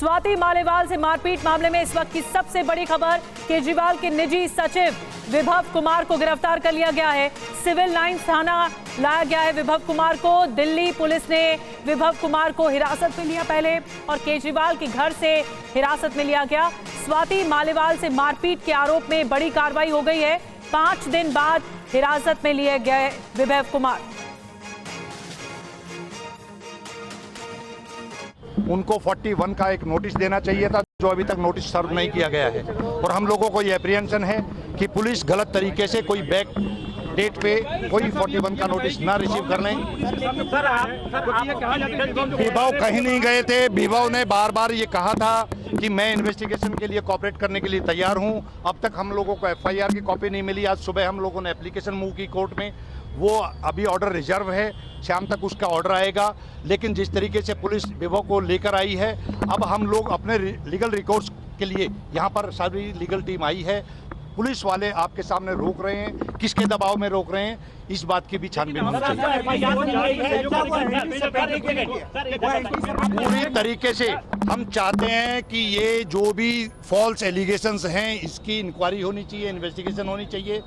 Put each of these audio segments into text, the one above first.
स्वाति मालेवाल से मारपीट मामले में इस वक्त की सबसे बड़ी खबर, केजरीवाल के निजी सचिव विभव कुमार को गिरफ्तार कर लिया गया है। सिविल लाइंस थाना लाया गया है विभव कुमार को। दिल्ली पुलिस ने विभव कुमार को हिरासत में लिया पहले और केजरीवाल के घर से हिरासत में लिया गया। स्वाति मालेवाल से मारपीट के आरोप में बड़ी कार्रवाई हो गई है। 5 दिन बाद हिरासत में लिए गए विभव कुमार। उनको 41 का एक नोटिस देना चाहिए था, जो अभी तक नोटिस सर्व नहीं किया गया है। और हम लोगों को ये एप्रीहेंशन है कि पुलिस गलत तरीके से कोई बैक डेट पे कोई 41 का नोटिस ना रिसीव कर लें। विभव कहीं नहीं गए थे। विभव ने बार बार ये कहा था कि मैं इन्वेस्टिगेशन के लिए कोऑपरेट करने के लिए तैयार हूं। अब तक हम लोगों को FIR की कॉपी नहीं मिली। आज सुबह हम लोगों ने एप्लीकेशन मूव की कोर्ट में, वो अभी ऑर्डर रिजर्व है, शाम तक उसका ऑर्डर आएगा। लेकिन जिस तरीके से पुलिस विभव को लेकर आई है, अब हम लोग अपने लीगल रिकॉर्ड्स के लिए यहाँ पर सारी लीगल टीम आई है। पुलिस वाले आपके सामने रोक रहे हैं, किसके दबाव में रोक रहे हैं, इस बात की भी छानबीन होनी चाहिए। पूरी तरीके से हम चाहते हैं कि ये जो भी फॉल्स एलिगेशंस हैं, इसकी इंक्वायरी होनी चाहिए, इन्वेस्टिगेशन होनी चाहिए।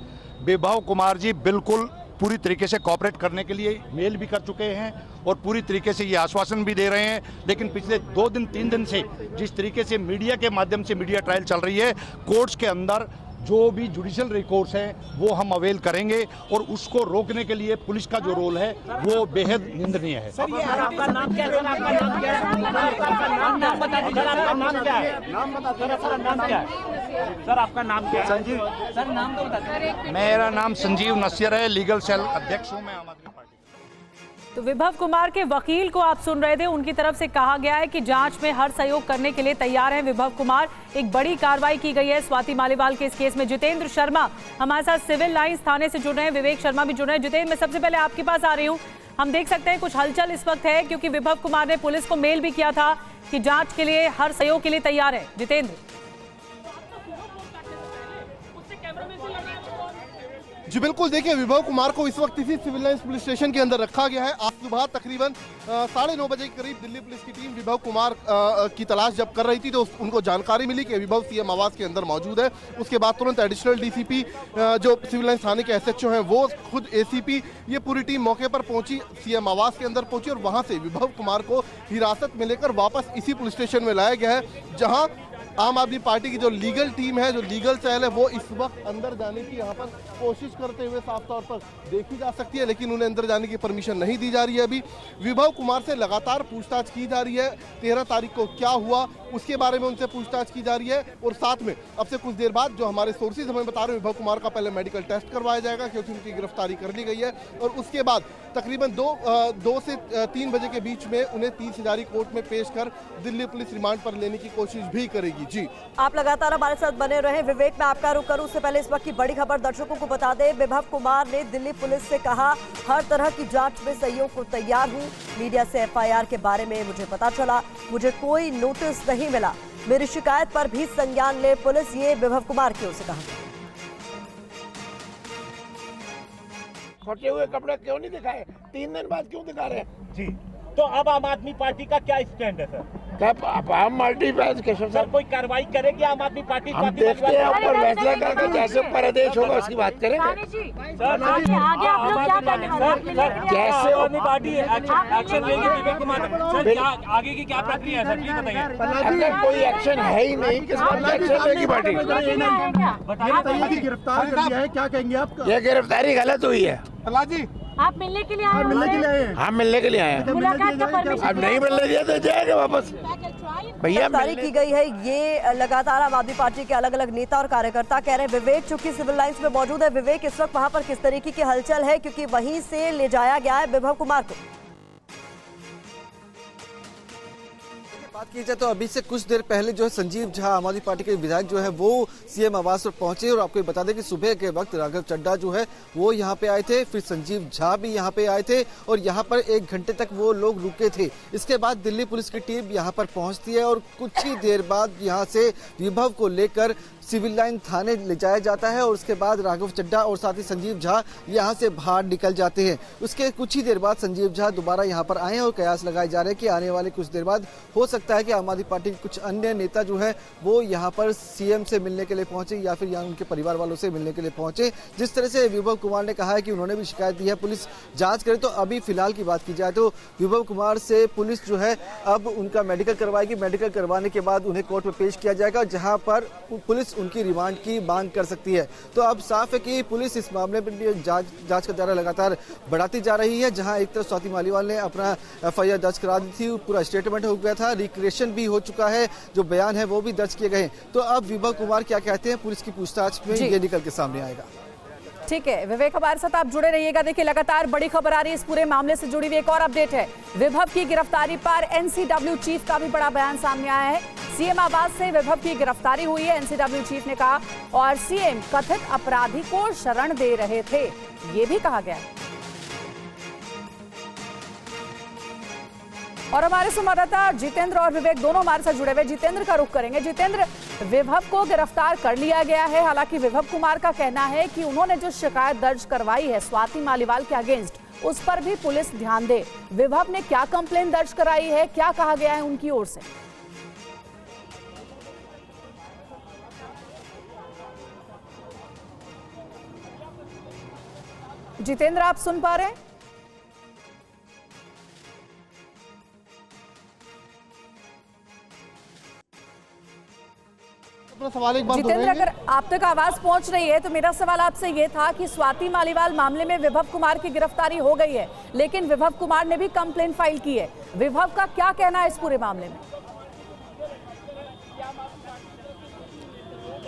विभव कुमार जी बिल्कुल पूरी तरीके से कोऑपरेट करने के लिए मेल भी कर चुके हैं और पूरी तरीके से ये आश्वासन भी दे रहे हैं। लेकिन पिछले 2 दिन 3 दिन से जिस तरीके से मीडिया के माध्यम से मीडिया ट्रायल चल रही है, कोर्ट्स के अंदर जो भी जुडिशियल रिकॉर्ड्स हैं वो हम अवेल करेंगे और उसको रोकने के लिए पुलिस का जो रोल है वो बेहद निंदनीय है। सर, ये आपका नाम क्या है? सर, आपका नाम क्या है? नाम बता दीजिए। सर, आपका नाम क्या है? नाम बता दीजिए। सर, नाम क्या है? सर, आपका नाम क्या है? संजीव। सर, नाम तो बता दीजिए। मेरा नाम संजीव नस्यर है, लीगल सेल अध्यक्ष हूँ मैं आम आदमी पार्टी। तो विभव कुमार के वकील को आप सुन रहे थे, उनकी तरफ से कहा गया है कि जांच में हर सहयोग करने के लिए तैयार हैं विभव कुमार। एक बड़ी कार्रवाई की गई है स्वाति मालेवाल के इस केस में। जितेंद्र शर्मा हमारे साथ सिविल लाइंस थाने से जुड़ रहे हैं, विवेक शर्मा भी जुड़ रहे हैं। जितेंद्र, मैं सबसे पहले आपके पास आ रही हूँ। हम देख सकते हैं कुछ हलचल इस वक्त है, क्योंकि विभव कुमार ने पुलिस को मेल भी किया था कि जांच के लिए हर सहयोग के लिए तैयार है। जितेंद्र जी बिल्कुल, देखिए विभव कुमार को इस वक्त इसी सिविल लाइंस पुलिस स्टेशन के अंदर रखा गया है। आज सुबह तकरीबन 9:30 बजे के करीब दिल्ली पुलिस की टीम विभव कुमार की तलाश जब कर रही थी तो उनको जानकारी मिली कि विभव CM आवास के अंदर मौजूद है। उसके बाद तुरंत एडिशनल DCP जो सिविल लाइंस थाने के SHO हैं, वो खुद ACP, ये पूरी टीम मौके पर पहुंची, CM आवास के अंदर पहुंची और वहां से विभव कुमार को हिरासत में लेकर वापस इसी पुलिस स्टेशन में लाया गया है, जहाँ आम आदमी पार्टी की जो लीगल टीम है, जो लीगल सेल है, वो इस वक्त अंदर जाने की यहाँ पर कोशिश करते हुए साफ तौर पर देखी जा सकती है, लेकिन उन्हें अंदर जाने की परमिशन नहीं दी जा रही है। अभी विभव कुमार से लगातार पूछताछ की जा रही है। 13 तारीख को क्या हुआ उसके बारे में उनसे पूछताछ की जा रही है और साथ में अब से कुछ देर बाद जो हमारे सोर्सेज हमें बता रहे हैं, विभव कुमार का पहले मेडिकल टेस्ट करवाया जाएगा क्योंकि उनकी गिरफ्तारी कर ली गई है और उसके बाद तकरीबन 2 से 3 बजे के बीच में उन्हें 30 हजारी कोर्ट में पेश कर दिल्ली पुलिस रिमांड पर लेने की कोशिश भी करेगी। जी, आप लगातार हमारे साथ बने रहे। विवेक, मैं आपका रुख करूं उससे पहले इस वक्त की बड़ी खबर दर्शकों को बता दें। विभव कुमार ने दिल्ली पुलिस से कहा, हर तरह की जांच में सहयोग को तैयार हूं। मीडिया से FIR के बारे में मुझे पता चला, मुझे कोई नोटिस नहीं मिला, मेरी शिकायत पर भी संज्ञान ले पुलिस। ये विभव कुमार की ओर से कहा। फटे हुए कपड़े क्यों नहीं दिखाए? 3 दिन बाद क्यों दिखा रहे हैं? जी, तो अब आम आदमी पार्टी का क्या स्टैंड है सर? आम आदमी पार्टी सर कोई कार्रवाई करेगी आम आदमी पार्टी? हम देखते हैं ऊपर फैसला करके जैसे प्रदेश होगा उसकी बात करेंगे। जैसे आदमी पार्टी एक्शन लेगी विवेक कुमार सर, आगे की क्या प्रक्रिया है सर, प्लीज बताइए। अगर कोई एक्शन है ही नहीं, किस बात का एक्शन लेगी पार्टी? बताइए, गिरफ्तार कर लिया है, क्या कहेंगे आप? ये गिरफ्तारी गलत हुई है। जी, आप मिलने के लिए आए हैं? मिलने के लिए आए हैं। हाँ, मिलने के लिए आए हैं। मुलाकात का परमिशन अब नहीं मिलने दिया तो जाएगा वापस। भैया गिरफ्तारी की गई है। ये लगातार आम आदमी पार्टी के अलग अलग नेता और कार्यकर्ता कह रहे हैं। विवेक चूंकि सिविल लाइंस में मौजूद है, विवेक इस वक्त वहां पर किस तरीके की हलचल है, क्योंकि वहीं से ले जाया गया है विभव कुमार को? बात की जाए तो अभी से कुछ देर पहले जो है संजीव झा आम आदमी पार्टी के विधायक जो है वो CM आवास पर पहुंचे और आपको बता दें कि सुबह के वक्त राघव चड्ढा जो है वो यहाँ पे आए थे, फिर संजीव झा भी यहाँ पे आए थे और यहाँ पर 1 घंटे तक वो लोग रुके थे। इसके बाद दिल्ली पुलिस की टीम यहाँ पर पहुंचती है और कुछ ही देर बाद यहाँ से विभव को लेकर सिविल लाइन थाने ले जाया जाता है और उसके बाद राघव चड्ढा और साथ ही संजीव झा यहाँ से बाहर निकल जाते हैं। उसके कुछ ही देर बाद संजीव झा दोबारा यहाँ पर आए और कयास लगाए जा रहे हैं कि आने वाले कुछ देर बाद हो सकता लगता है कि आम आदमी पार्टी के कुछ अन्य नेता जो है वो यहाँ पर सीएम से मिलने के लिए पहुंचे या फिर यहाँ उनके परिवार वालों से मिलने के लिए पहुंचे। जिस तरह से विभव कुमार ने कहा है कि उन्होंने भी शिकायत दी है, पुलिस जांच करे। तो अभी फिलहाल की बात की जाए तो विभव कुमार से पुलिस जो है अब उनका मेडिकल करवाएगी। मेडिकल करवाने के बाद उन्हें कोर्ट में पेश किया जाएगा, जहां पर पुलिस उनकी रिमांड की मांग कर सकती है। तो अब साफ है कि पुलिस इस मामले में जांच का दायरा लगातार बढ़ाती जा रही है। जहां एक तरफ स्वाति मालीवाल ने अपना एफआईआर दर्ज करा दी थी, पूरा स्टेटमेंट हो गया था, रिक्रिएशन भी हो चुका है, जो बयान है वो भी दर्ज किए गए। तो अब विभव कुमार क्या कहते हैं पुलिस की पूछताछ में ये निकल के सामने आएगा। ठीक है विवेक, हमारे साथ आप जुड़े रहिएगा। देखिए लगातार बड़ी खबर आ रही है, इस पूरे मामले से जुड़ी हुई एक और अपडेट है। विभव की गिरफ्तारी पर एनसीडब्ल्यू चीफ का भी बड़ा बयान सामने आया है। सीएम आवास से विभव की गिरफ्तारी हुई है, एनसीडब्ल्यू चीफ ने कहा, और सीएम कथित अपराधी को शरण दे रहे थे, ये भी कहा गया है। और हमारे संवाददाता जितेंद्र और विवेक दोनों हमारे साथ जुड़े हुए। जितेंद्र का रुख करेंगे। जितेंद्र, विभव को गिरफ्तार कर लिया गया है, हालांकि विभव कुमार का कहना है कि उन्होंने जो शिकायत दर्ज करवाई है स्वाति मालीवाल के अगेंस्ट, उस पर भी पुलिस ध्यान दे। विभव ने क्या कंप्लेन दर्ज कराई है, क्या कहा गया है उनकी ओर से? जितेंद्र, आप सुन पा रहे हैं? सवाल एक बार जितेंद्र, अगर आप तक आवाज पहुंच रही है तो मेरा सवाल आपसे ये था कि स्वाति मालीवाल मामले में विभव कुमार की गिरफ्तारी हो गई है, लेकिन विभव कुमार ने भी कंप्लेन फाइल की है। विभव का क्या कहना है इस पूरे मामले में?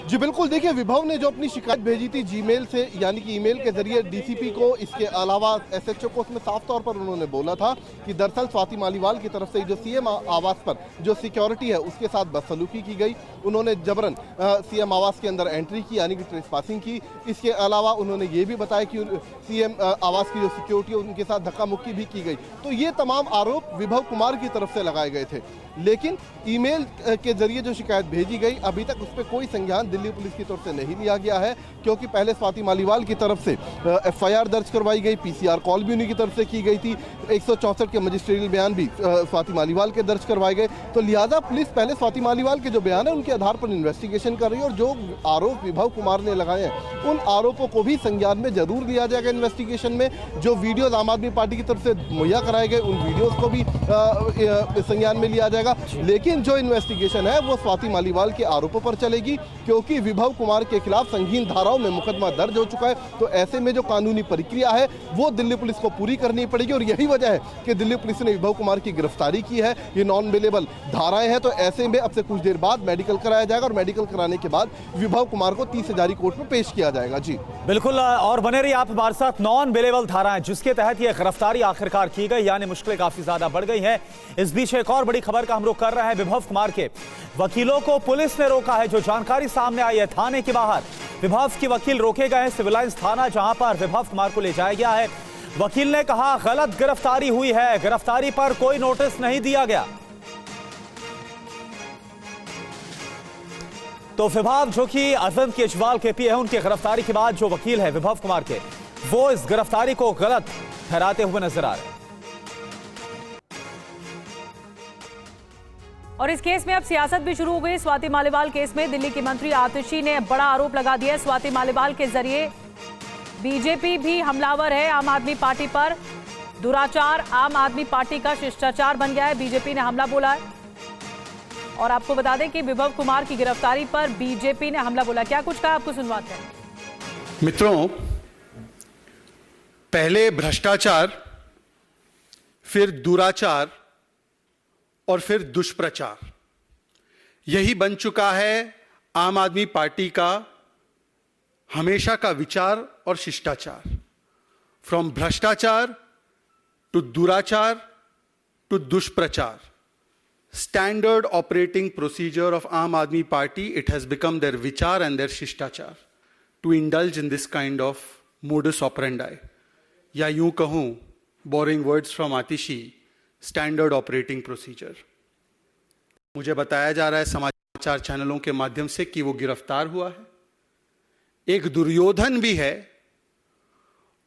जी बिल्कुल, देखिए विभव ने जो अपनी शिकायत भेजी थी जीमेल से, यानी कि ईमेल के जरिए डीसीपी को, इसके अलावा एसएचओ को, उसमें साफ तौर पर उन्होंने बोला था कि दरअसल स्वाति मालीवाल की तरफ से जो सीएम आवास पर जो सिक्योरिटी है उसके साथ बदसलूकी की गई। उन्होंने जबरन सीएम आवास के अंदर एंट्री की, यानी कि ट्रेसपासिंग की। इसके अलावा उन्होंने ये भी बताया कि सीएम आवास की जो सिक्योरिटी है उनके साथ धक्का मुक्की भी की गई। तो ये तमाम आरोप विभव कुमार की तरफ से लगाए गए थे, लेकिन ईमेल के जरिए जो शिकायत भेजी गई, अभी तक उस पर कोई संज्ञान दिल्ली पुलिस की तरफ से नहीं लिया गया है, क्योंकि पहले स्वाति मालीवाल की तरफ से एफआईआर दर्ज करवाई गई, पीसीआर कॉल भी उन्हीं की तरफ से की गई थी, 164 के मजिस्ट्रियल बयान भी स्वाति मालीवाल के दर्ज करवाए गए। तो लिहाजा पुलिस पहले स्वाति मालीवाल के जो बयान है उनके आधार पर इन्वेस्टिगेशन कर रही है, और जो आरोप विभव कुमार ने लगाए हैं उन आरोपों को भी संज्ञान में जरूर लिया जाएगा इन्वेस्टिगेशन में। जो वीडियोज आम आदमी पार्टी की तरफ से मुहैया कराए गए उन वीडियोज को भी संज्ञान में लिया जाएगा, लेकिन जो इन्वेस्टिगेशन है वो स्वाति मालीवाल के आरोपों पर चलेगी, क्योंकि विभव कुमार के खिलाफ संगीन धाराओं में मुकदमा दर्ज हो चुका है। तो ऐसे में जो कानूनी प्रक्रिया है वो दिल्ली पुलिस को पूरी करनी पड़ेगी, और यही वजह है कि दिल्ली पुलिस ने विभव कुमार की गिरफ्तारी की है। ये नॉन बेलेबल धाराएं हैं, तो ऐसे में अब से कुछ देर बाद मेडिकल कराया जाएगा, और मेडिकल कराने के बाद विभव कुमार को 30 हजारी कोर्ट में पेश किया जाएगा। जी बिल्कुल, और बने रहिए आप हमारे साथ। नॉन बेलेबल धाराएं जिसके तहत ये गिरफ्तारी आखिरकार की गई, यानी मुश्किलें काफी ज्यादा बढ़ गई हैं। इस बीच एक और बड़ी खबर का हम रुख कर रहे हैं। विभव कुमार के वकीलों को पुलिस ने रोका है। जो जानकारी सामने आई है, थाने के बाहर विभव के वकील रोके गए हैं, सिविल लाइंस थाना जहां पर विभव कुमार को ले जाया गया है। वकील ने कहा गलत गिरफ्तारी हुई है, गिरफ्तारी पर कोई नोटिस नहीं दिया गया। तो विभाग जो कि अरविंद केजरीवाल के पीए है, उनकी गिरफ्तारी के बाद जो वकील है विभव कुमार के, वो इस गिरफ्तारी को गलत ठहराते हुए नजर आ रहे हैं। और इस केस में अब सियासत भी शुरू हो गई। स्वाति मालीवाल केस में दिल्ली की मंत्री आतिशी ने बड़ा आरोप लगा दिया है। स्वाति मालीवाल के जरिए बीजेपी भी हमलावर है आम आदमी पार्टी पर। दुराचार आम आदमी पार्टी का शिष्टाचार बन गया है, बीजेपी ने हमला बोला है। और आपको बता दें कि विभव कुमार की गिरफ्तारी पर बीजेपी ने हमला बोला। क्या कुछ कहा, आपको सुनवाते हैं। मित्रों, पहले भ्रष्टाचार, फिर दुराचार और फिर दुष्प्रचार, यही बन चुका है आम आदमी पार्टी का हमेशा का विचार और शिष्टाचार। फ्रॉम भ्रष्टाचार टू दुराचार टू दुष्प्रचार, standard operating procedure of Aam Aadmi Party, it has become their विचार एंड देयर शिष्टाचार to indulge in this kind of modus operandi, या यूं कहूं, boring words from Atishi, standard operating procedure. मुझे बताया जा रहा है समाचार चैनलों के माध्यम से कि वो गिरफ्तार हुआ है। एक दुर्योधन भी है,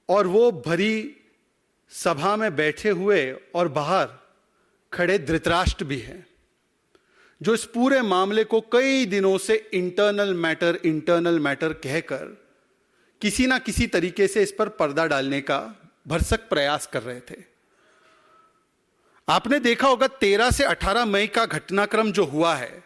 और वो भरी सभा में बैठे हुए और बाहर खड़े धृतराष्ट्र भी है। जो इस पूरे मामले को कई दिनों से इंटरनल मैटर कहकर किसी ना किसी तरीके से इस पर पर्दा डालने का भरसक प्रयास कर रहे थे। आपने देखा होगा 13 से 18 मई का घटनाक्रम जो हुआ है,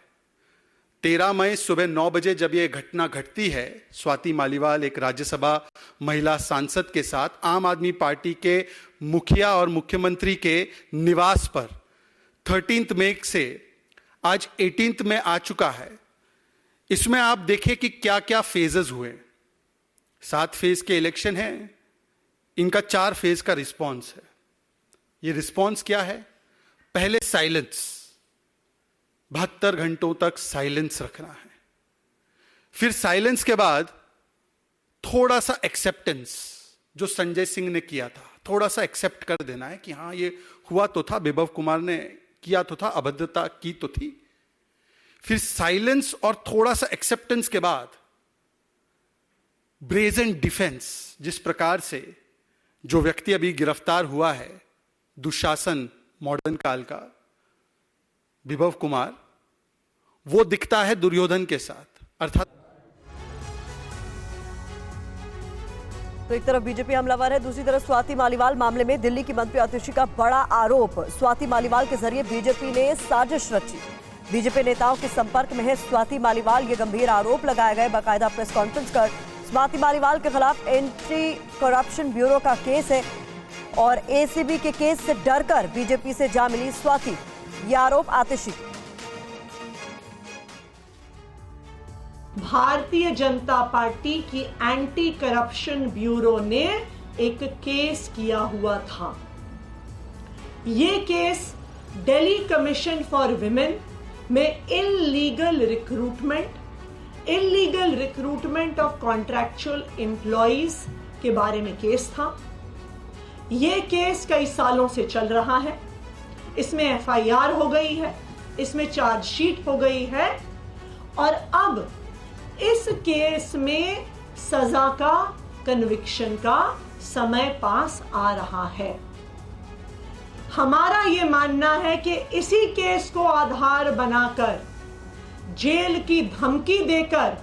13 मई सुबह 9 बजे जब यह घटना घटती है, स्वाति मालीवाल एक राज्यसभा महिला सांसद के साथ आम आदमी पार्टी के मुखिया और मुख्यमंत्री के निवास पर 13 मई से आज 18 में आ चुका है। इसमें आप देखें कि क्या क्या फेजेस हुए। 7 फेज के इलेक्शन है, इनका 4 फेज का रिस्पॉन्स है। ये रिस्पॉन्स क्या है? पहले साइलेंस, 72 घंटों तक साइलेंस रखना है। फिर साइलेंस के बाद थोड़ा सा एक्सेप्टेंस, जो संजय सिंह ने किया था, थोड़ा सा एक्सेप्ट कर देना है कि हां ये हुआ तो था, विभव कुमार ने किया तो था, अभद्रता की तो थी। फिर साइलेंस और थोड़ा सा एक्सेप्टेंस के बाद ब्रेजन डिफेंस, जिस प्रकार से जो व्यक्ति अभी गिरफ्तार हुआ है, दुशासन मॉडर्न काल का विभव कुमार, वो दिखता है दुर्योधन के साथ, अर्थात तो एक तरफ बीजेपी हमलावर है, दूसरी तरफ स्वाति मालीवाल मामले में दिल्ली की मंत्री आतिशी का बड़ा आरोप। स्वाति मालीवाल के जरिए बीजेपी ने साजिश रची। बीजेपी नेताओं के संपर्क में है स्वाति मालीवाल, ये गंभीर आरोप लगाए गए। बाकायदा प्रेस कॉन्फ्रेंस कर स्वाति मालीवाल के खिलाफ एंटी करप्शन ब्यूरो का केस है और एसीबी के केस से डरकर बीजेपी से जा मिली स्वाति, ये आरोप आतिशी। भारतीय जनता पार्टी की एंटी करप्शन ब्यूरो ने एक केस किया हुआ था। ये case Delhi commission for women में illegal recruitment of contractual employees के बारे में केस था। ये केस कई सालों से चल रहा है। इसमें एफआईआर हो गई है, इसमें चार्जशीट हो गई है और अब इस केस में सजा का, कन्विक्शन का समय पास आ रहा है। हमारा यह मानना है कि इसी केस को आधार बनाकर जेल की धमकी देकर,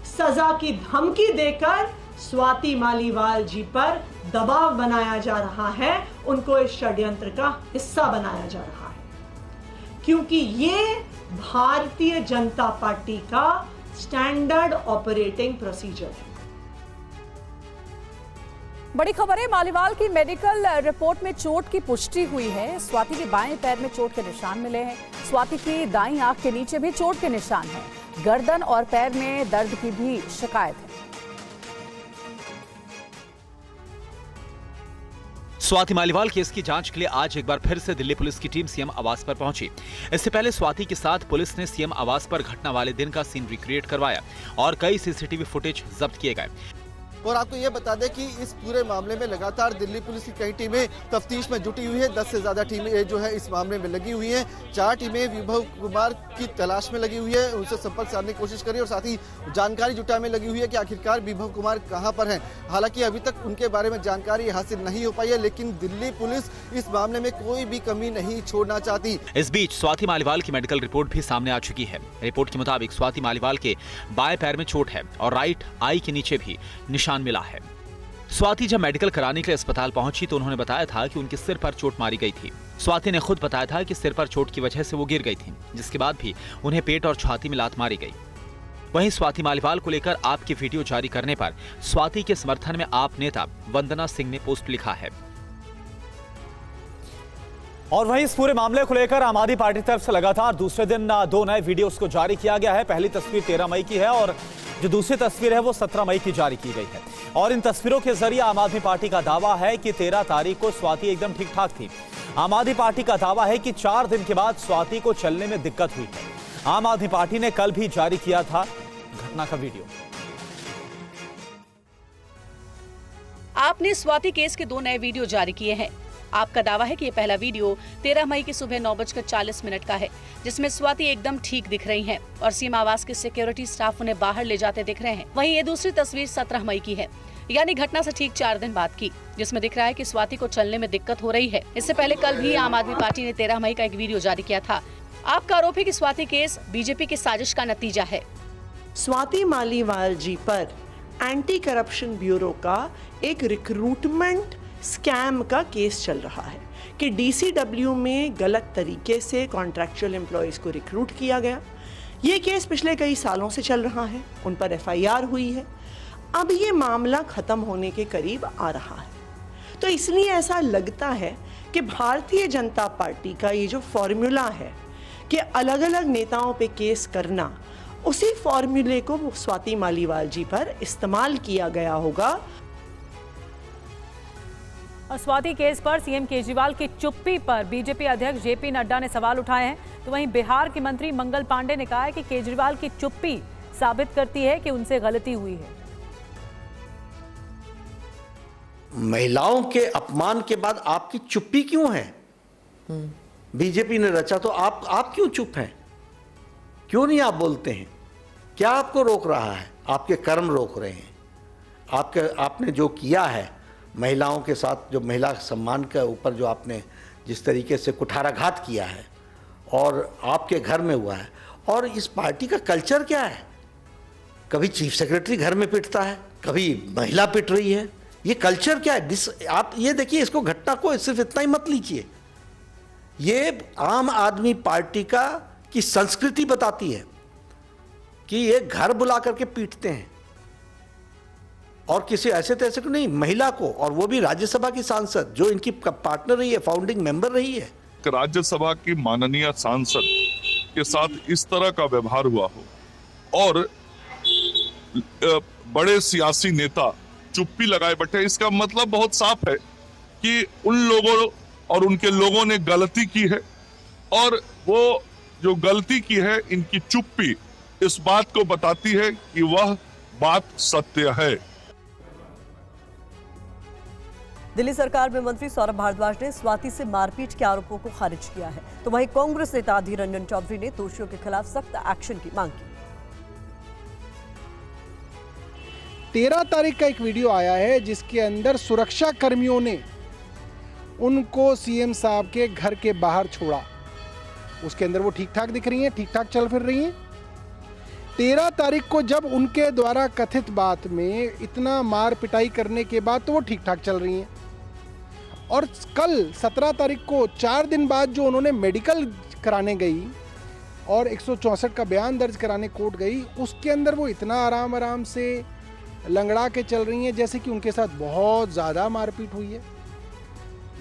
सजा की धमकी देकर स्वाति मालीवाल जी पर दबाव बनाया जा रहा है, उनको इस षड्यंत्र का हिस्सा बनाया जा रहा है, क्योंकि ये भारतीय जनता पार्टी का स्टैंडर्ड ऑपरेटिंग प्रोसीजर है। बड़ी खबर है, मालीवाल की मेडिकल रिपोर्ट में चोट की पुष्टि हुई है। स्वाति के बाएं पैर में चोट के निशान मिले हैं। स्वाति की दाईं आंख के नीचे भी चोट के निशान हैं। गर्दन और पैर में दर्द की भी शिकायत है। स्वाति मालीवाल केस की जांच के लिए आज एक बार फिर से दिल्ली पुलिस की टीम सीएम आवास पर पहुंची। इससे पहले स्वाति के साथ पुलिस ने सीएम आवास पर घटना वाले दिन का सीन रिक्रिएट करवाया और कई सीसीटीवी फुटेज जब्त किए गए। और आपको ये बता दें कि इस पूरे मामले में लगातार दिल्ली पुलिस की कई टीमें तफ्तीश में जुटी हुई है। 10 से ज्यादा टीमें जो है इस मामले में लगी हुई हैं। 4 टीमें विभव कुमार की तलाश में लगी हुई है, उनसे संपर्क साधने की कोशिश करी और साथ ही जानकारी जुटाने में लगी हुई है कि आखिरकार विभव कुमार कहां पर हैं। हालांकि अभी तक उनके बारे में जानकारी हासिल नहीं हो पाई है, लेकिन दिल्ली पुलिस इस मामले में कोई भी कमी नहीं छोड़ना चाहती। इस बीच स्वाति मालीवाल की मेडिकल रिपोर्ट भी सामने आ चुकी है। रिपोर्ट के मुताबिक स्वाति मालीवाल के बाएं पैर में चोट है और राइट आई के नीचे भी निशान मिला है। स्वाति जब मेडिकल कराने के लिए अस्पताल पहुंची तो उन्होंने बताया था कि उनके सिर पर चोट मारी गई थी। स्वाति ने खुद बताया था कि सिर पर चोट की वजह से वो गिर गई थी, जिसके बाद भी उन्हें पेट और छाती में लात मारी गई। वहीं स्वाति मालीवाल को लेकर आप की वीडियो जारी करने पर स्वाति के समर्थन में आप नेता वंदना सिंह ने पोस्ट लिखा है। और वहीं इस पूरे मामले को लेकर आम आदमी पार्टी की तरफ से लगातार दूसरे दिन 2 नए वीडियोस को जारी किया गया है। पहली तस्वीर 13 मई की है और जो दूसरी तस्वीर है वो 17 मई की जारी की गई है। और इन तस्वीरों के जरिए आम आदमी पार्टी का दावा है कि 13 तारीख को स्वाति एकदम ठीक ठाक थी। आम आदमी पार्टी का दावा है कि 4 दिन के बाद स्वाति को चलने में दिक्कत हुई है। आम आदमी पार्टी ने कल भी जारी किया था घटना का वीडियो। आपने स्वाति केस के 2 नए वीडियो जारी किए हैं। आपका दावा है कि ये पहला वीडियो 13 मई की सुबह 9:40 का है, जिसमें स्वाति एकदम ठीक दिख रही हैं और सीएम आवास के सिक्योरिटी स्टाफ उन्हें बाहर ले जाते दिख रहे हैं। वहीं ये दूसरी तस्वीर 17 मई की है, यानी घटना से ठीक 4 दिन बाद की, जिसमें दिख रहा है कि स्वाति को चलने में दिक्कत हो रही है। इससे पहले कल भी आम आदमी पार्टी ने 13 मई का एक वीडियो जारी किया था। आपका आरोप है कि स्वाति केस बीजेपी की साजिश का नतीजा है। स्वाति मालीवाल जी पर एंटी करप्शन ब्यूरो का एक रिक्रूटमेंट स्कैम का केस चल रहा है कि डीसीडब्ल्यू में गलत तरीके से कॉन्ट्रैक्चुअल एम्प्लॉयज को रिक्रूट किया गया। ये केस पिछले कई सालों से चल रहा है, उन पर एफआईआर हुई है। अब ये मामला खत्म होने के करीब आ रहा है, तो इसलिए ऐसा लगता है कि भारतीय जनता पार्टी का ये जो फॉर्मूला है कि अलग अलग नेताओं पे केस करना, उसी फॉर्मूले को स्वाति मालीवाल जी पर इस्तेमाल किया गया होगा। और स्वाति केस पर सीएम केजरीवाल की चुप्पी पर बीजेपी अध्यक्ष जेपी नड्डा ने सवाल उठाए हैं। तो वहीं बिहार के मंत्री मंगल पांडे ने कहा है कि केजरीवाल की चुप्पी साबित करती है कि उनसे गलती हुई है। महिलाओं के अपमान के बाद आपकी चुप्पी क्यों है? बीजेपी ने रचा तो आप क्यों चुप हैं? क्यों नहीं आप बोलते हैं? क्या आपको रोक रहा है? आपके कर्म रोक रहे हैं। आपने जो किया है महिलाओं के साथ, जो महिला सम्मान के ऊपर जो आपने जिस तरीके से कुठाराघात किया है और आपके घर में हुआ है। और इस पार्टी का कल्चर क्या है? कभी चीफ सेक्रेटरी घर में पिटता है, कभी महिला पिट रही है। ये कल्चर क्या है? आप ये देखिए, इसको घटना को सिर्फ इतना ही मत लीजिए। ये आम आदमी पार्टी की संस्कृति बताती है कि ये घर बुला करके पीटते हैं और किसी ऐसे तैसे को नहीं, महिला को, और वो भी राज्यसभा की सांसद जो इनकी पार्टनर रही है, फाउंडिंग मेंबर रही है। राज्यसभा की माननीय सांसद के साथ इस तरह का व्यवहार हुआ हो और बड़े सियासी नेता चुप्पी लगाए बैठे, इसका मतलब बहुत साफ है कि उन लोगों और उनके लोगों ने गलती की है और वो जो गलती की है, इनकी चुप्पी इस बात को बताती है कि वह बात सत्य है। दिल्ली सरकार में मंत्री सौरभ भारद्वाज ने स्वाति से मारपीट के आरोपों को खारिज किया है। तो वहीं कांग्रेस नेता अधीर रंजन चौधरी ने दोषियों के खिलाफ सख्त एक्शन की मांग की। 13 तारीख का एक वीडियो आया है जिसके अंदर सुरक्षा कर्मियों ने उनको सीएम साहब के घर के बाहर छोड़ा। उसके अंदर वो ठीक ठाक दिख रही हैं, ठीक ठाक चल फिर रही हैं। 13 तारीख को जब उनके द्वारा कथित बात में इतना मार पिटाई करने के बाद तो वो ठीक ठाक चल रही हैं। और कल 17 तारीख को 4 दिन बाद जो उन्होंने मेडिकल कराने गई और 164 का बयान दर्ज कराने कोर्ट गई, उसके अंदर वो इतना आराम से लंगड़ा के चल रही हैं जैसे कि उनके साथ बहुत ज़्यादा मारपीट हुई है।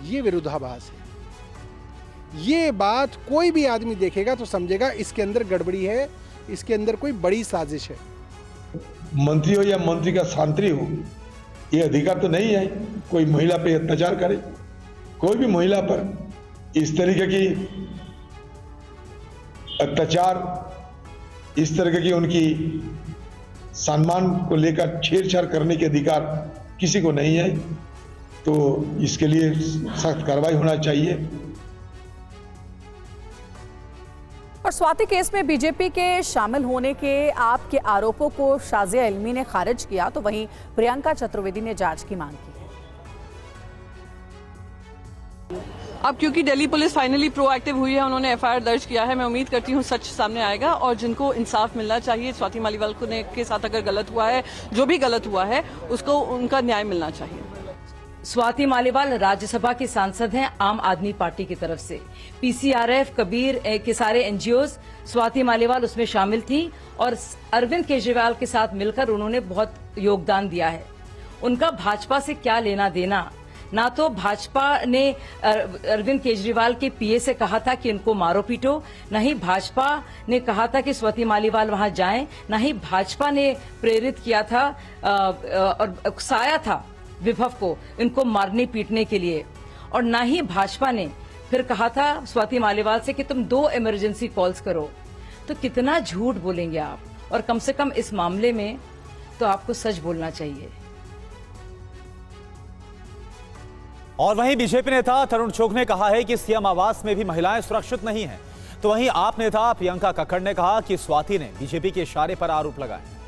ये विरोधाभास है। ये बात कोई भी आदमी देखेगा तो समझेगा इसके अंदर गड़बड़ी है, इसके अंदर कोई बड़ी साजिश है। मंत्री हो या मंत्री का सांत्री हो, ये अधिकार तो नहीं है कोई महिला पे अत्याचार करे। कोई भी महिला पर इस तरीके की अत्याचार, इस तरीके की उनकी सम्मान को लेकर छेड़छाड़ करने के अधिकार किसी को नहीं है। तो इसके लिए सख्त कार्रवाई होना चाहिए। और स्वाति केस में बीजेपी के शामिल होने के आपके आरोपों को शाजिया इल्मी ने खारिज किया। तो वहीं प्रियंका चतुर्वेदी ने जांच की मांग की। अब क्योंकि दिल्ली पुलिस फाइनली प्रोएक्टिव हुई है, उन्होंने एफआईआर दर्ज किया है, मैं उम्मीद करती हूँ सच सामने आएगा और जिनको इंसाफ मिलना चाहिए, स्वाति मालीवाल को के साथ अगर गलत हुआ है, जो भी गलत हुआ है, उसको उनका न्याय मिलना चाहिए। स्वाति मालीवाल राज्यसभा की सांसद हैं आम आदमी पार्टी की तरफ से। पीसीआरएफ, कबीर के सारे एनजीओज, स्वाति मालीवाल उसमें शामिल थी और अरविंद केजरीवाल के साथ मिलकर उन्होंने बहुत योगदान दिया है। उनका भाजपा से क्या लेना देना? ना तो भाजपा ने अरविंद केजरीवाल के पीए से कहा था कि इनको मारो पीटो, न ही भाजपा ने कहा था कि स्वाति मालीवाल वहां जाएं, न ही भाजपा ने प्रेरित किया था और उकसाया था विभव को इनको मारने पीटने के लिए, और ना ही भाजपा ने फिर कहा था स्वाति मालीवाल से कि तुम 2 इमरजेंसी कॉल्स करो। तो कितना झूठ बोलेंगे आप? और कम से कम इस मामले में तो आपको सच बोलना चाहिए। और वहीं बीजेपी नेता तरुण चुघ ने कहा है कि सीएम आवास में भी महिलाएं सुरक्षित नहीं हैं। तो वहीं आप नेता प्रियंका कक्कड़ ने कहा कि स्वाति ने बीजेपी के इशारे पर आरोप लगाए।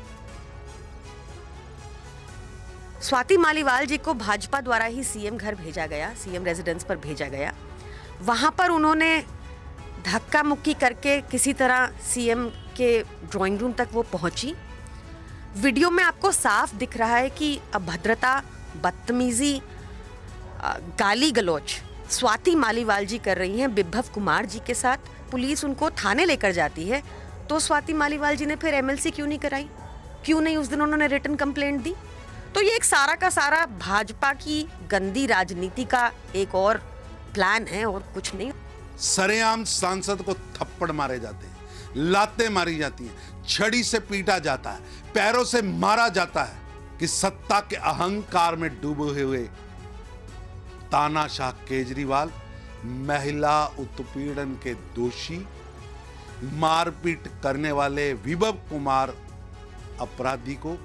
स्वाति मालीवाल जी को भाजपा द्वारा ही सीएम घर भेजा गया, सीएम रेजिडेंस पर भेजा गया। वहां पर उन्होंने धक्का मुक्की करके किसी तरह सीएम के ड्राइंग रूम तक वो पहुंची। वीडियो में आपको साफ दिख रहा है कि अभद्रता, बदतमीजी, गाली गलौज स्वाति मालीवाल जी कर रही हैं विभव कुमार जी के साथ। पुलिस उनको थाने लेकर जाती है तो स्वाति मालीवाल जी ने फिर एमएलसी क्यों नहीं कराई? क्यों नहीं उस दिन उन्होंने रिटन कंप्लेंट दी? तो ये एक सारा का सारा भाजपा की गंदी राजनीति का एक और प्लान है और कुछ नहीं। सरेआम सांसद को थप्पड़ मारे जाते हैं, लातें मारी जाती हैं, छड़ी से पीटा जाता है, पैरों से मारा जाता है कि सत्ता के अहंकार में डूबे हुए तानाशाह केजरीवाल महिला उत्पीड़न के दोषी, मारपीट करने वाले विभव कुमार अपराधी को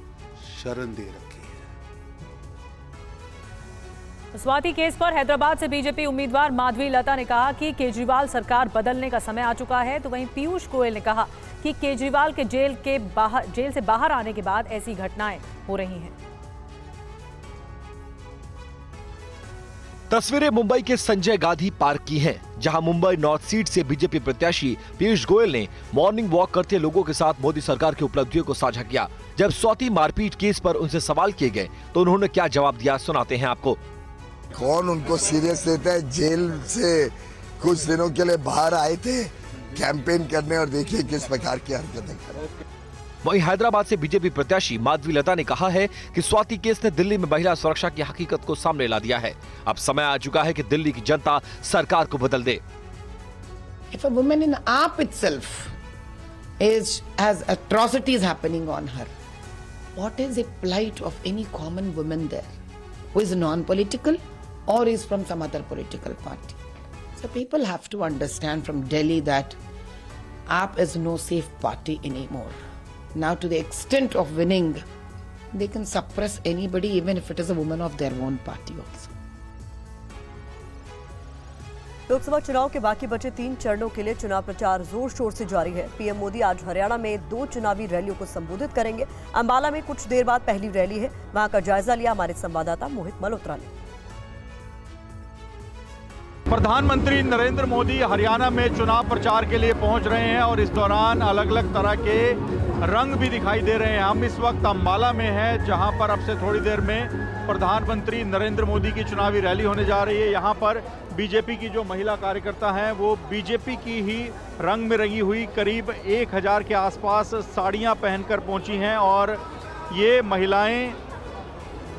शरण दे रखी है। स्वाति केस पर हैदराबाद से बीजेपी उम्मीदवार माधवी लता ने कहा कि केजरीवाल सरकार बदलने का समय आ चुका है, तो वहीं पीयूष गोयल ने कहा कि केजरीवाल के जेल से बाहर आने के बाद ऐसी घटनाएं हो रही हैं। तस्वीरें मुंबई के संजय गांधी पार्क की हैं, जहां मुंबई नॉर्थ सीट से बीजेपी प्रत्याशी पीयूष गोयल ने मॉर्निंग वॉक करते लोगों के साथ मोदी सरकार की उपलब्धियों को साझा किया। जब स्वाति मारपीट केस पर उनसे सवाल किए गए तो उन्होंने क्या जवाब दिया, सुनाते हैं आपको। कौन उनको सीरियस लेता है? जेल से कुछ दिनों के लिए बाहर आए थे कैंपेन करने और देखिए किस प्रकार की हरकतें कर रहे हैं। वहीं हैदराबाद से बीजेपी प्रत्याशी माधवी लता ने कहा है कि स्वाति केस ने दिल्ली में महिला सुरक्षा की हकीकत को सामने ला दिया है। अब समय आ चुका है कि दिल्ली की जनता सरकार को बदल दे। If a woman in AAP itself has atrocities happening on her, what is the plight of any common woman there who is non-political or is from some other political party? So people have to understand from Delhi that AAP is no safe party anymore. Now to the extent of winning, they can suppress anybody even if it is a woman of their own party also. Lok Sabha चुनाव के बाकी बचे 3 चरणों के लिए चुनाव प्रचार जोर शोर से जारी है। पीएम मोदी आज हरियाणा में 2 चुनावी रैलियों को संबोधित करेंगे। अंबाला में कुछ देर बाद पहली रैली है, वहां का जायजा लिया हमारे संवाददाता मोहित मल्होत्रा ने। प्रधानमंत्री नरेंद्र मोदी हरियाणा में चुनाव प्रचार के लिए पहुंच रहे हैं और इस दौरान अलग अलग तरह के रंग भी दिखाई दे रहे हैं। हम इस वक्त अंबाला में हैं, जहां पर अब से थोड़ी देर में प्रधानमंत्री नरेंद्र मोदी की चुनावी रैली होने जा रही है। यहां पर बीजेपी की जो महिला कार्यकर्ता हैं वो बीजेपी की ही रंग में रंगी हुई करीब 1000 के आसपास साड़ियां पहनकर पहुंची हैं और ये महिलाएं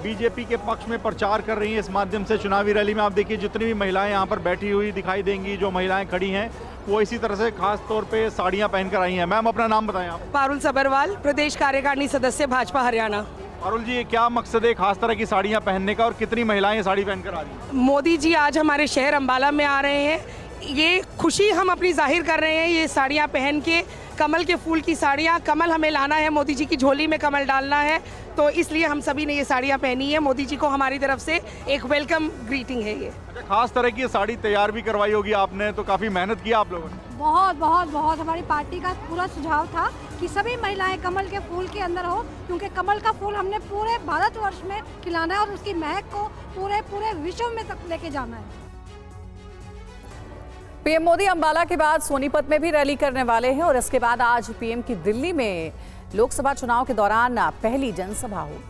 बीजेपी के पक्ष में प्रचार कर रही हैं। इस माध्यम से चुनावी रैली में आप देखिए जितनी भी महिलाएं यहाँ पर बैठी हुई दिखाई देंगी, जो महिलाएं खड़ी हैं वो इसी तरह से खास तौर पे साड़ियाँ पहनकर आई हैं। मैम अपना नाम बताएं आप। पारुल सबरवाल, प्रदेश कार्यकारिणी सदस्य भाजपा हरियाणा। पारुल जी, क्या मकसद है खास तरह की साड़ियाँ पहनने का और कितनी महिलाएं ये साड़ी पहनकर आ रही हैं? मोदी जी आज हमारे शहर अंबाला में आ रहे हैं, ये खुशी हम अपनी जाहिर कर रहे हैं। ये साड़ियाँ पहन के, कमल के फूल की साड़ियाँ, कमल हमें लाना है, मोदी जी की झोली में कमल डालना है, तो इसलिए हम सभी ने ये साड़ियाँ पहनी है। मोदी जी को हमारी तरफ से एक वेलकम ग्रीटिंग है ये। अच्छा, खास तरह की साड़ी तैयार भी करवाई होगी आपने, तो काफ़ी मेहनत किया आप लोगों ने। बहुत बहुत बहुत हमारी पार्टी का पूरा सुझाव था कि सभी महिलाएं कमल के फूल के अंदर हो, क्योंकि कमल का फूल हमने पूरे भारतवर्ष में खिलाना है और उसकी महक को पूरे विश्व में तक लेके जाना है। पीएम मोदी अंबाला के बाद सोनीपत में भी रैली करने वाले हैं और इसके बाद आज पीएम की दिल्ली में लोकसभा चुनाव के दौरान पहली जनसभा होगी।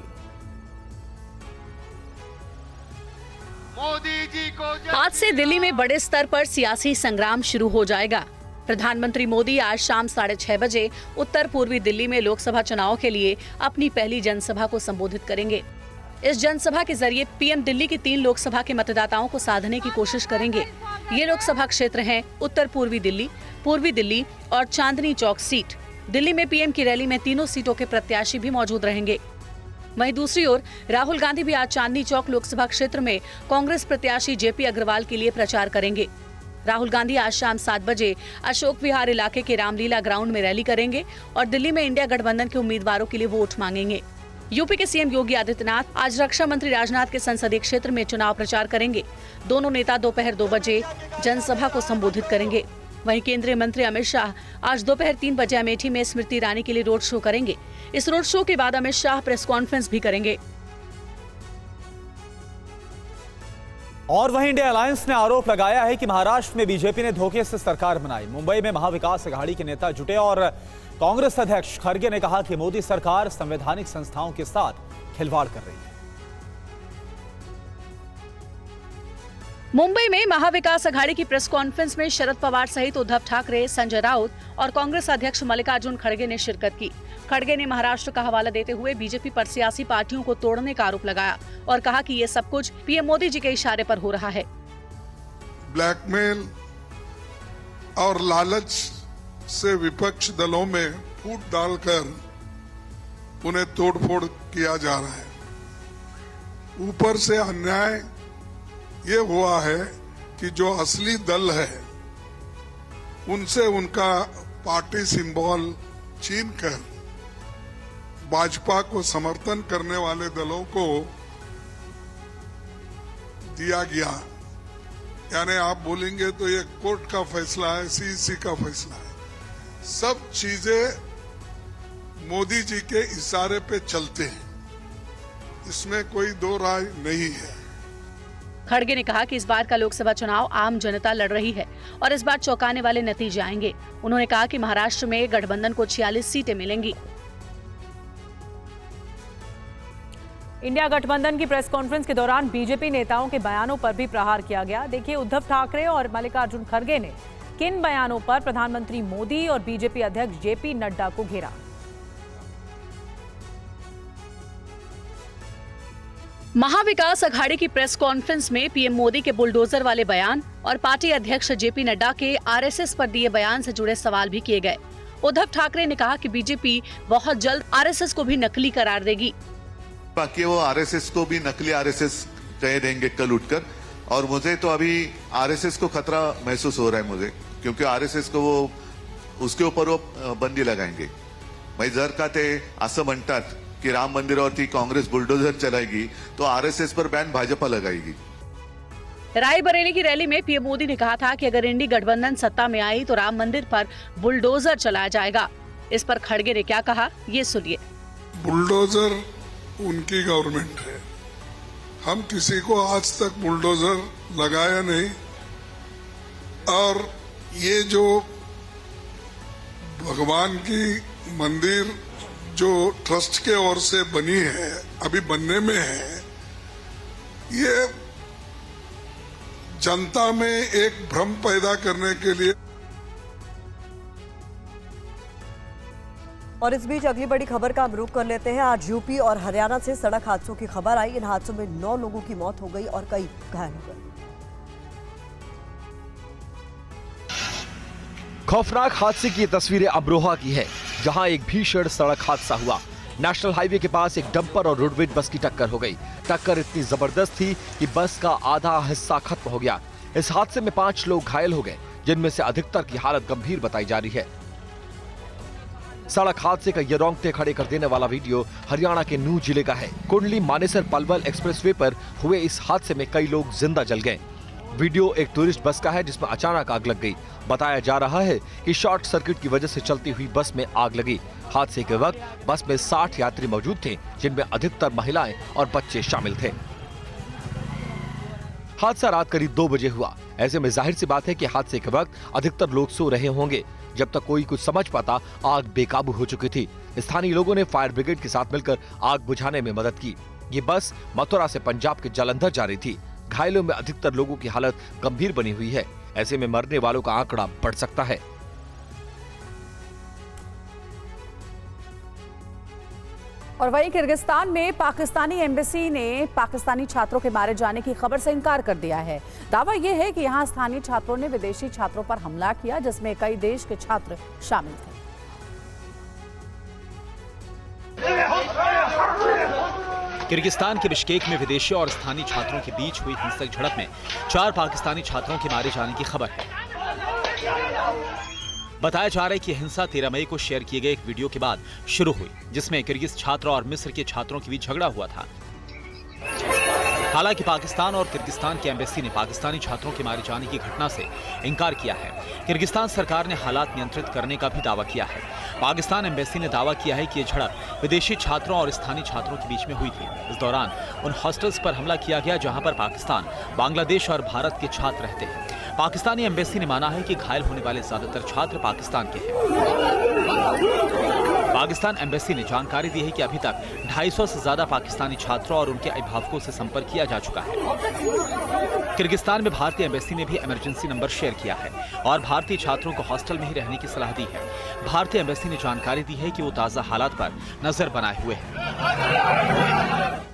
मोदी जी को आज से दिल्ली में बड़े स्तर पर सियासी संग्राम शुरू हो जाएगा। प्रधानमंत्री मोदी आज शाम 6:30 बजे उत्तर पूर्वी दिल्ली में लोकसभा चुनाव के लिए अपनी पहली जनसभा को संबोधित करेंगे। इस जनसभा के जरिए पीएम दिल्ली की 3 लोकसभा के मतदाताओं को साधने की कोशिश करेंगे। ये लोकसभा क्षेत्र हैं उत्तर पूर्वी दिल्ली और चांदनी चौक सीट। दिल्ली में पीएम की रैली में तीनों सीटों के प्रत्याशी भी मौजूद रहेंगे। वहीं दूसरी ओर राहुल गांधी भी आज चांदनी चौक लोकसभा क्षेत्र में कांग्रेस प्रत्याशी जेपी अग्रवाल के लिए प्रचार करेंगे। राहुल गांधी आज शाम 7 बजे अशोक विहार इलाके के रामलीला ग्राउंड में रैली करेंगे और दिल्ली में इंडिया गठबंधन के उम्मीदवारों के लिए वोट मांगेंगे। यूपी के सीएम योगी आदित्यनाथ आज रक्षा मंत्री राजनाथ के संसदीय क्षेत्र में चुनाव प्रचार करेंगे। दोनों नेता दोपहर 2 बजे जनसभा को संबोधित करेंगे। वहीं केंद्रीय मंत्री अमित शाह आज दोपहर 3 बजे अमेठी में स्मृति ईरानी के लिए रोड शो करेंगे। इस रोड शो के बाद अमित शाह प्रेस कॉन्फ्रेंस भी करेंगे। और वहीं इंडिया अलायंस ने आरोप लगाया है कि महाराष्ट्र में बीजेपी ने धोखे से सरकार बनाई। मुंबई में महाविकास अघाड़ी के नेता जुटे और कांग्रेस अध्यक्ष खड़गे ने कहा कि मोदी सरकार संवैधानिक संस्थाओं के साथ खिलवाड़ कर रही है। मुंबई में महाविकास अघाड़ी की प्रेस कॉन्फ्रेंस में शरद पवार सहित उद्धव ठाकरे, संजय राउत और कांग्रेस अध्यक्ष मल्लिकार्जुन खड़गे ने शिरकत की। खड़गे ने महाराष्ट्र का हवाला देते हुए बीजेपी पर सियासी पार्टियों को तोड़ने का आरोप लगाया और कहा कि ये सब कुछ पीएम मोदी जी के इशारे पर हो रहा है। ब्लैकमेल और लालच से विपक्ष दलों में फूट डालकर उन्हें तोड़फोड़ किया जा रहा है। ऊपर से अन्याय ये हुआ है कि जो असली दल है उनसे उनका पार्टी सिंबल छीनकर भाजपा को समर्थन करने वाले दलों को दिया गया। यानी आप बोलेंगे तो ये कोर्ट का फैसला है, सीईसी का फैसला है। सब चीजें मोदी जी के इशारे पे चलते हैं, इसमें कोई दो राय नहीं है। खड़गे ने कहा कि इस बार का लोकसभा चुनाव आम जनता लड़ रही है और इस बार चौंकाने वाले नतीजे आएंगे। उन्होंने कहा कि महाराष्ट्र में गठबंधन को 46 सीटें मिलेंगी। इंडिया गठबंधन की प्रेस कॉन्फ्रेंस के दौरान बीजेपी नेताओं के बयानों पर भी प्रहार किया गया। देखिए उद्धव ठाकरे और मल्लिकार्जुन खड़गे ने किन बयानों पर प्रधानमंत्री मोदी और बीजेपी अध्यक्ष जेपी नड्डा को घेरा। महाविकास अघाड़ी की प्रेस कॉन्फ्रेंस में पीएम मोदी के बुलडोजर वाले बयान और पार्टी अध्यक्ष जेपी नड्डा के आरएसएस पर दिए बयान से जुड़े सवाल भी किए गए। उद्धव ठाकरे ने कहा कि बीजेपी बहुत जल्द आरएसएस को भी नकली करार देगी। बाकी वो आरएसएस को भी नकली आरएसएस कह देंगे कल उठकर। और मुझे तो अभी आरएसएस को खतरा महसूस हो रहा है मुझे, क्योंकि आरएसएस को वो उसके ऊपर वो बंदी लगाएंगे। भाई जर का ते असं म्हणतात की राम मंदिरावरती कांग्रेस बुलडोजर चलाएगी तो आरएसएस पर बैन भाजपा लगाएगी। रायबरेली की रैली में पीएम मोदी ने कहा था कि अगर इंडी गठबंधन सत्ता में आई तो राम मंदिर पर बुलडोजर चलाया जाएगा। इस पर खड़गे ने क्या कहा, ये सुनिए। बुलडोजर उनकी गवर्नमेंट है, हम किसी को आज तक बुलडोजर लगाया नहीं। और ये जो भगवान की मंदिर जो ट्रस्ट के ओर से बनी है, अभी बनने में है, ये जनता में एक भ्रम पैदा करने के लिए। और इस बीच अगली बड़ी खबर का हम रुख कर लेते हैं। आज यूपी और हरियाणा से सड़क हादसों की खबर आई। इन हादसों में 9 लोगों की मौत हो गई और कई घायल हो गए। खौफनाक हादसे की तस्वीरें अमरोहा की है, जहां एक भीषण सड़क हादसा हुआ। नेशनल हाईवे के पास एक डंपर और रोडवेज बस की टक्कर हो गई। टक्कर इतनी जबरदस्त थी कि बस का आधा हिस्सा खत्म हो गया। इस हादसे में 5 लोग घायल हो गए, जिनमें से अधिकतर की हालत गंभीर बताई जा रही है। सड़क हादसे का ये रोंगटे खड़े कर देने वाला वीडियो हरियाणा के नूंह जिले का है। कुंडली मानेसर पलवल एक्सप्रेसवे पर हुए इस हादसे में कई लोग जिंदा जल गए। वीडियो एक टूरिस्ट बस का है, जिसमें अचानक आग लग गई। बताया जा रहा है कि शॉर्ट सर्किट की वजह से चलती हुई बस में आग लगी। हादसे के वक्त बस में 60 यात्री मौजूद थे, जिनमें अधिकतर महिलाएं और बच्चे शामिल थे। हादसा रात करीब 2 बजे हुआ। ऐसे में जाहिर सी बात है कि हादसे के वक्त अधिकतर लोग सो रहे होंगे। जब तक कोई कुछ समझ पाता, आग बेकाबू हो चुकी थी। स्थानीय लोगों ने फायर ब्रिगेड के साथ मिलकर आग बुझाने में मदद की। ये बस मथुरा से पंजाब के जालंधर जा रही थी। घायलों में अधिकतर लोगों की हालत गंभीर बनी हुई है। ऐसे में मरने वालों का आंकड़ा बढ़ सकता है। और वहीं किर्गिस्तान में पाकिस्तानी एम्बेसी ने पाकिस्तानी छात्रों के मारे जाने की खबर से इनकार कर दिया है। दावा यह है कि यहां स्थानीय छात्रों ने विदेशी छात्रों पर हमला किया, जिसमें कई देश के छात्र शामिल थे। किर्गिस्तान के बिश्केक में विदेशी और स्थानीय छात्रों के बीच हुई हिंसक झड़प में 4 पाकिस्तानी छात्रों के मारे जाने की खबर है। बताया जा रहा है कि हिंसा 13 मई को शेयर किए गए एक वीडियो के बाद शुरू हुई, जिसमें किर्गिज छात्र और मिस्र के छात्रों के बीच झगड़ा हुआ था। हालांकि पाकिस्तान और किर्गिस्तान की एम्बेसी ने पाकिस्तानी छात्रों के मारे जाने की घटना से इनकार किया है। किर्गिस्तान सरकार ने हालात नियंत्रित करने का भी दावा किया है। पाकिस्तान एम्बेसी ने दावा किया है कि ये झड़प विदेशी छात्रों और स्थानीय छात्रों के बीच में हुई थी। इस दौरान उन हॉस्टल्स पर हमला किया गया जहां पर पाकिस्तान, बांग्लादेश और भारत के छात्र रहते हैं। पाकिस्तानी एम्बेसी ने माना है कि घायल होने वाले ज्यादातर छात्र पाकिस्तान के हैं। पाकिस्तान एम्बेसी ने जानकारी दी है कि अभी तक 250 से ज्यादा पाकिस्तानी छात्रों और उनके अभिभावकों से संपर्क किया जा चुका है। किर्गिस्तान में भारतीय एम्बेसी ने भी इमरजेंसी नंबर शेयर किया है और भारतीय छात्रों को हॉस्टल में ही रहने की सलाह दी है। भारतीय एम्बेसी ने जानकारी दी है कि वो ताजा हालात पर नजर बनाए हुए हैं।